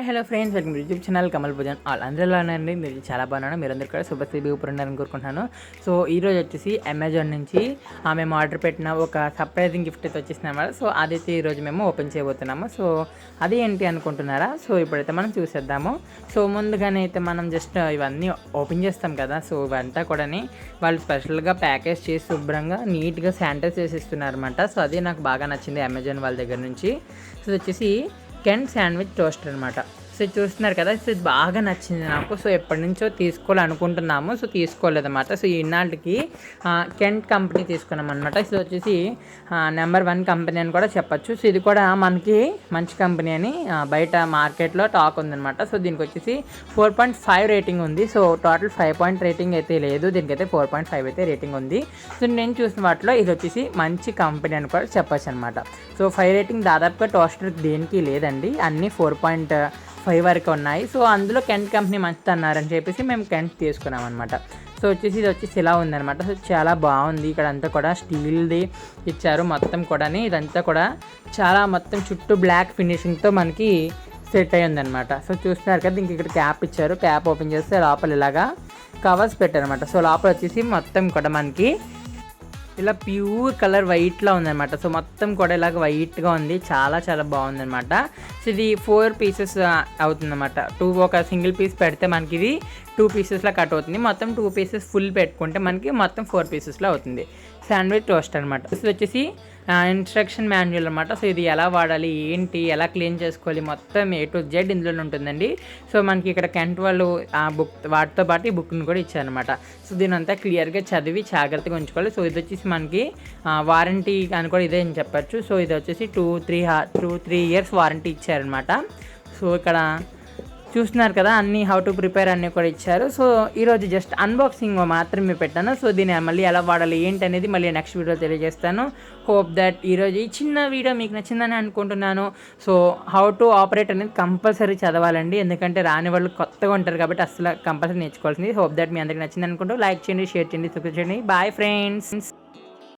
Hi hello friends, welcome to YouTube channel Kamal Pooja. అందరూ ఎలా ఉన్నారండి? మీరు చాలా బాగున్నాను. మీరందరూ కూడా శుభశ్రీ ఉండాలని కోరుకుంటున్నాను. సో ఈరోజు వచ్చేసి అమెజాన్ నుంచి మేము ఆర్డర్ పెట్టిన ఒక సర్ప్రైజింగ్ గిఫ్ట్ అయితే వచ్చేసింది అన్నమాట. సో అదైతే ఈరోజు మేము ఓపెన్ చేయబోతున్నాము. సో అది ఏంటి అనుకుంటున్నారా? సో ఇప్పుడైతే మనం చూసేద్దాము. సో ముందుగానే అయితే మనం జస్ట్ ఇవన్నీ ఓపెన్ చేస్తాం కదా. సో ఇవంతా కూడా వాళ్ళు స్పెషల్గా ప్యాకేజ్ చేసి శుభ్రంగా నీట్గా శానిటైజ్ చేసి ఇస్తున్నారు అనమాట. సో అది నాకు బాగా నచ్చింది అమెజాన్ వాళ్ళ దగ్గర నుంచి. సో వచ్చేసి కెంట్ శాండ్విచ్ టోస్టర్ అనమాట. సో చూస్తున్నారు కదా. సో ఇది బాగా నచ్చింది నాకు. సో ఎప్పటి నుంచో తీసుకోవాలనుకుంటున్నాము. సో తీసుకోలేదన్నమాట. సో ఈనాటికి కెంట్ కంపెనీ తీసుకున్నాం అనమాట. సో వచ్చేసి నెంబర్ 1 కంపెనీ అని కూడా చెప్పచ్చు. సో ఇది కూడా మనకి మంచి కంపెనీ అని బయట మార్కెట్లో టాక్ ఉందన్నమాట. సో దీనికి వచ్చేసి 4.5 రేటింగ్ ఉంది. సో టోటల్ 5 పాయింట్ రేటింగ్ అయితే లేదు, దీనికైతే 4.5 అయితే రేటింగ్ ఉంది. సో నేను చూసిన వాటిలో ఇది వచ్చేసి మంచి కంపెనీ అని కూడా చెప్పచ్చు అనమాట. సో 5 రేటింగ్ దాదాపుగా టోస్టర్ దేనికి లేదండి, అన్నీ 4.5 వరకు ఉన్నాయి. సో అందులో కెంట్ కంపెనీ మంచిది అన్నారని చెప్పేసి మేము కెంట్ తీసుకున్నాం అనమాట. సో వచ్చేసి ఇది వచ్చేసి ఇలా ఉందన్నమాట. సో చాలా బాగుంది. ఇక్కడ అంతా కూడా స్టీల్ది ఇచ్చారు మొత్తం కూడా. ఇదంతా కూడా చాలా మొత్తం చుట్టూ బ్లాక్ ఫినిషింగ్తో మనకి సెట్ అయ్యి ఉందన్నమాట. సో చూస్తున్నారు కదా, ఇంక ఇక్కడ క్యాప్ ఇచ్చారు. క్యాప్ ఓపెన్ చేస్తే లోపల ఇలాగా కవర్స్ పెట్టారనమాట. సో లోపల వచ్చేసి మొత్తం కూడా మనకి ఇలా ప్యూర్ కలర్ వైట్లో ఉందన్నమాట. సో మొత్తం కూడా ఇలాగ వైట్గా ఉంది. చాలా చాలా బాగుందన్నమాట. సో ఇది 4 పీసెస్ అవుతుందన్నమాట. ఒక సింగిల్ పీస్ పెడితే మనకి ఇది 2 పీసెస్లో కట్ అవుతుంది. మొత్తం 2 పీసెస్ ఫుల్ పెట్టుకుంటే మనకి మొత్తం 4 పీసెస్లో అవుతుంది శాండ్విచ్ టోస్ట్ అనమాట. సో వచ్చేసి ఇన్స్ట్రక్షన్ మాన్యువల్ అనమాట. సో ఇది ఎలా వాడాలి, ఏంటి, ఎలా క్లీన్ చేసుకోవాలి, మొత్తం A to Z ఇందులోనే ఉంటుందండి. సో మనకి ఇక్కడ కెంట్ వాళ్ళు ఆ బుక్ వాటితో పాటు ఈ బుక్ని కూడా ఇచ్చారనమాట. సో దీని అంతా క్లియర్గా చదివి జాగ్రత్తగా ఉంచుకోవాలి. సో ఇది వచ్చేసి మనకి వారంటీ అని కూడా ఇదే అని చెప్పచ్చు. సో ఇది వచ్చేసి 2-3 ఇయర్స్ వారంటీ ఇచ్చారనమాట. సో ఇక్కడ చూస్తున్నారు కదా, అన్నీ హౌ టు ప్రిపేర్ అన్నీ కూడా ఇచ్చారు. సో ఈరోజు జస్ట్ అన్బాక్సింగ్ మాత్రమే పెట్టాను. సో దీన్ని మళ్ళీ ఎలా వాడాలి ఏంటి అనేది మళ్ళీ నెక్స్ట్ వీడియో తెలియజేస్తాను. హోప్ దట్ ఈరోజు ఈ చిన్న వీడియో మీకు నచ్చిందని అనుకుంటున్నాను. సో హౌ టు ఆపరేట్ అనేది కంపల్సరీ చదవాలండి, ఎందుకంటే రాని వాళ్ళు కొత్తగా ఉంటారు కాబట్టి అసలు కంపల్సరీ నేర్చుకోవాల్సింది. హోప్ దట్ మీ అందరికీ నచ్చింది అనుకుంటూ లైక్ చేయండి, షేర్ చేయండి, సబ్స్క్రైబ్ చేయండి. Bye friends.